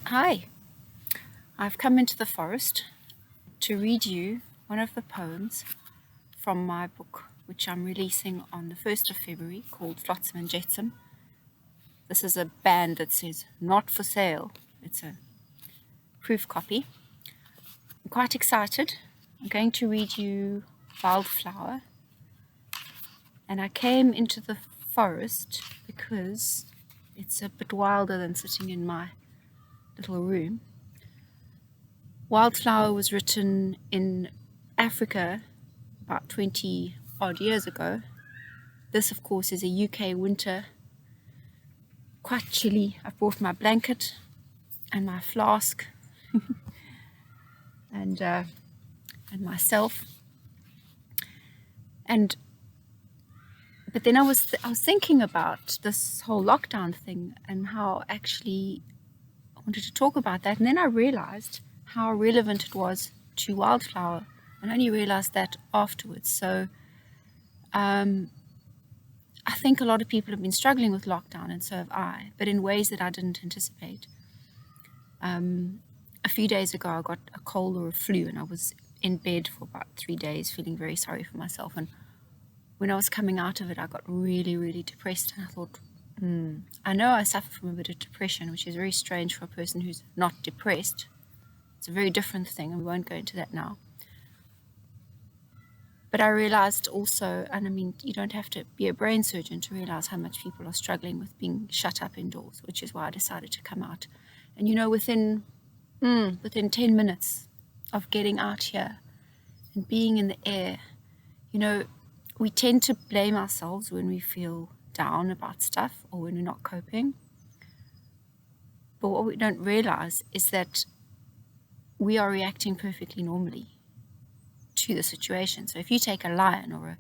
Hi, I've come into the forest to read you one of the poems from my book, which I'm releasing on the 1st of February, called Flotsam Jetsam. This is a band that says not for sale. It's a proof copy. I'm quite excited. I'm going to read you Wildflower. And I came into the forest because it's a bit wilder than sitting in my little room. Wildflower was written in Africa about 20 odd years ago. This, of course, is a UK winter, quite chilly. I've brought my blanket and my flask and myself. But then I was thinking about this whole lockdown thing and how actually I wanted to talk about that. And then I realized how relevant it was to Wildflower, and I only realized that afterwards. So I think a lot of people have been struggling with lockdown, and so have I, but in ways that I didn't anticipate. A few days ago, I got a cold or a flu, and I was in bed for about 3 days, feeling very sorry for myself. And when I was coming out of it, I got really, really depressed, and I thought, I know I suffer from a bit of depression, which is very strange for a person who's not depressed. It's a very different thing, and we won't go into that now. But I realized also, and I mean, you don't have to be a brain surgeon to realize how much people are struggling with being shut up indoors, which is why I decided to come out. And within 10 minutes of getting out here and being in the air, we tend to blame ourselves when we feel down about stuff or when we're not coping. But what we don't realize is that we are reacting perfectly normally to the situation. So if you take a lion or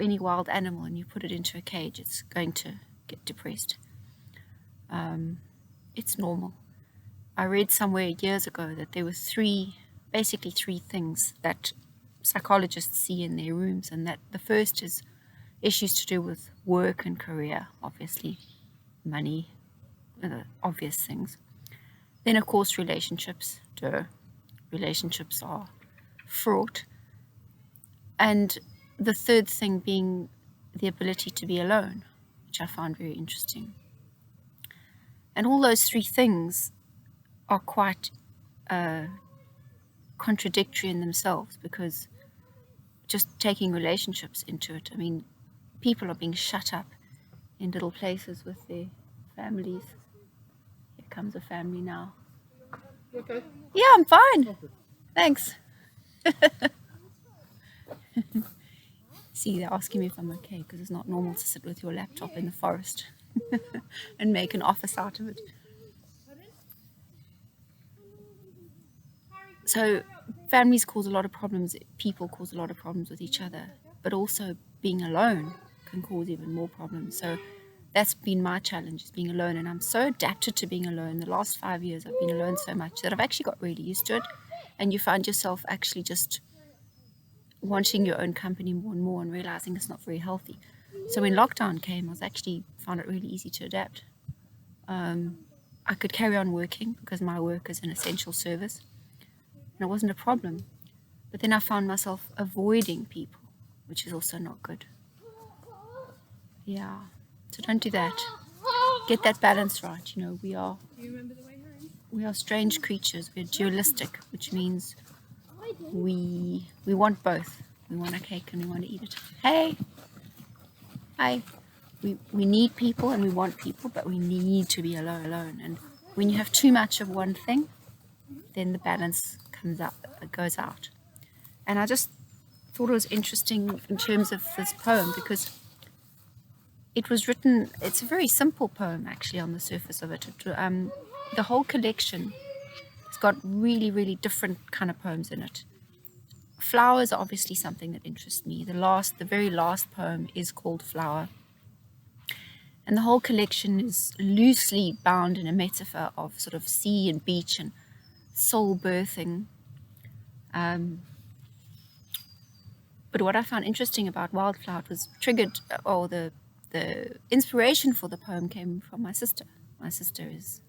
any wild animal and you put it into a cage, it's going to get depressed. It's normal. I read somewhere years ago that there were basically three things that psychologists see in their rooms, and that the first is issues to do with work and career, obviously, money, obvious things. Then, of course, relationships. Relationships are fraught. And the third thing being the ability to be alone, which I found very interesting. And all those three things are quite contradictory in themselves, because just taking relationships into it, I mean, people are being shut up in little places with their families. Here comes a family now. Okay. Yeah, I'm fine. Thanks. See, they're asking me if I'm okay, because it's not normal to sit with your laptop in the forest and make an office out of it. So families cause a lot of problems, people cause a lot of problems with each other, but also being alone can cause even more problems. So that's been my challenge, is being alone, and I'm so adapted to being alone. The last 5 years I've been alone so much that I've actually got really used to it, and you find yourself actually just wanting your own company more and more and realizing it's not very healthy. So when lockdown came, I found it really easy to adapt. I could carry on working because my work is an essential service, and it wasn't a problem. But then I found myself avoiding people, which is also not good. Yeah, so don't do that. Get that balance right. We are strange creatures. We're dualistic, which means we want both. We want a cake and we want to eat it. Hey, hi. We need people and we want people, but we need to be alone. And when you have too much of one thing, then the balance goes out. And I just thought it was interesting in terms of this poem, because it was written, it's a very simple poem actually on the surface of it. The whole collection has got really, really different kind of poems in it. Flowers are obviously something that interests me. The very last poem is called Flower. And the whole collection is loosely bound in a metaphor of sort of sea and beach and soul birthing. But what I found interesting about Wildflower was triggered, or the inspiration for the poem came from my sister. My sister is,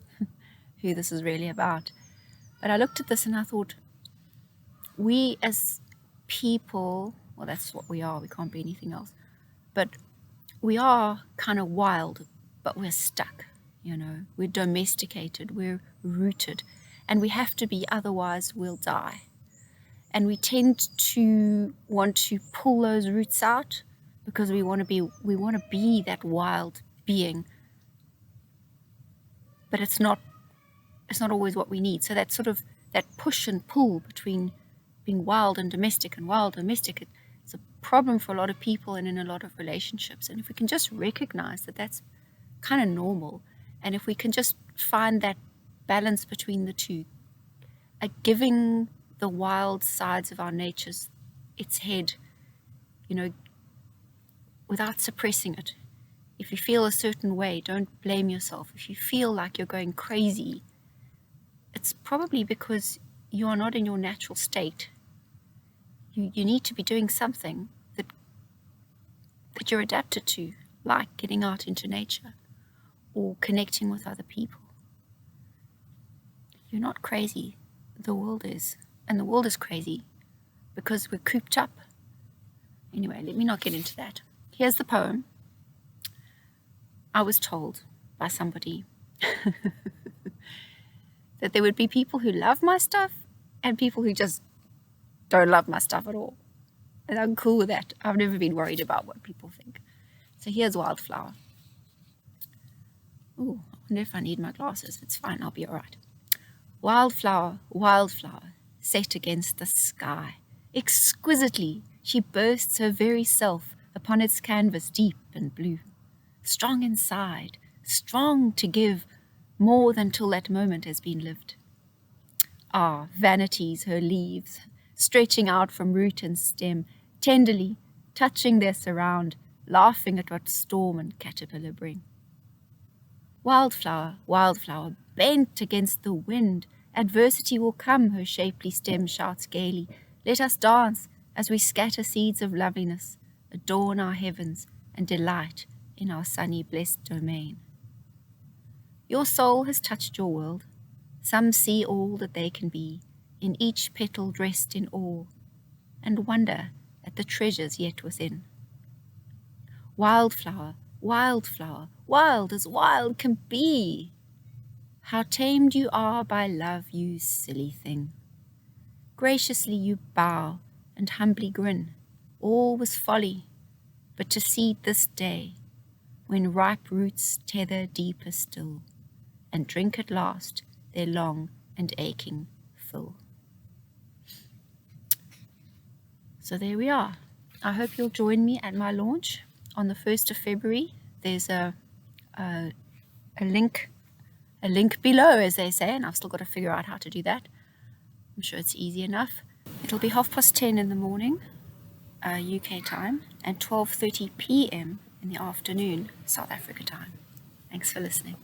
who this is really about. But I looked at this and I thought, we as people, well, that's what we are. We can't be anything else. But we are kind of wild, but we're stuck. We're domesticated, we're rooted, and we have to be, otherwise we'll die. And we tend to want to pull those roots out because we want to be that wild being. But it's not always what we need. So that sort of that push and pull between being wild and domestic, it's a problem for a lot of people and in a lot of relationships. And if we can just recognize that that's kind of normal, and if we can just find that balance between the two, giving the wild sides of our natures its head, without suppressing it. If you feel a certain way, don't blame yourself. If you feel like you're going crazy, it's probably because you are not in your natural state. You need to be doing something that you're adapted to, like getting out into nature or connecting with other people. You're not crazy. The world is. And the world is crazy because we're cooped up. Anyway, let me not get into that. Here's the poem. I was told by somebody that there would be people who love my stuff and people who just don't love my stuff at all. And I'm cool with that. I've never been worried about what people think. So here's Wildflower. Ooh, I wonder if I need my glasses. It's fine, I'll be all right. Wildflower, wildflower, set against the sky. Exquisitely, she bursts her very self upon its canvas deep and blue. Strong inside, strong to give more than till that moment has been lived. Ah, vanities her leaves, stretching out from root and stem, tenderly touching their surround, laughing at what storm and caterpillar bring. Wildflower, wildflower, bent against the wind, adversity will come, her shapely stem shouts gaily. Let us dance as we scatter seeds of loveliness, adorn our heavens, and delight in our sunny blessed domain. Your soul has touched your world. Some see all that they can be, in each petal dressed in awe, and wonder at the treasures yet within. Wildflower, wildflower, wild as wild can be. How tamed you are by love, you silly thing. Graciously you bow and humbly grin. All was folly, but to seed this day, when ripe roots tether deeper still, and drink at last their long and aching fill. So there we are. I hope you'll join me at my launch on the 1st of February. There's a link below, as they say, and I've still got to figure out how to do that. I'm sure it's easy enough. It'll be 10:30 in the morning, UK time, and 12:30 p.m. in the afternoon, South Africa time. Thanks for listening.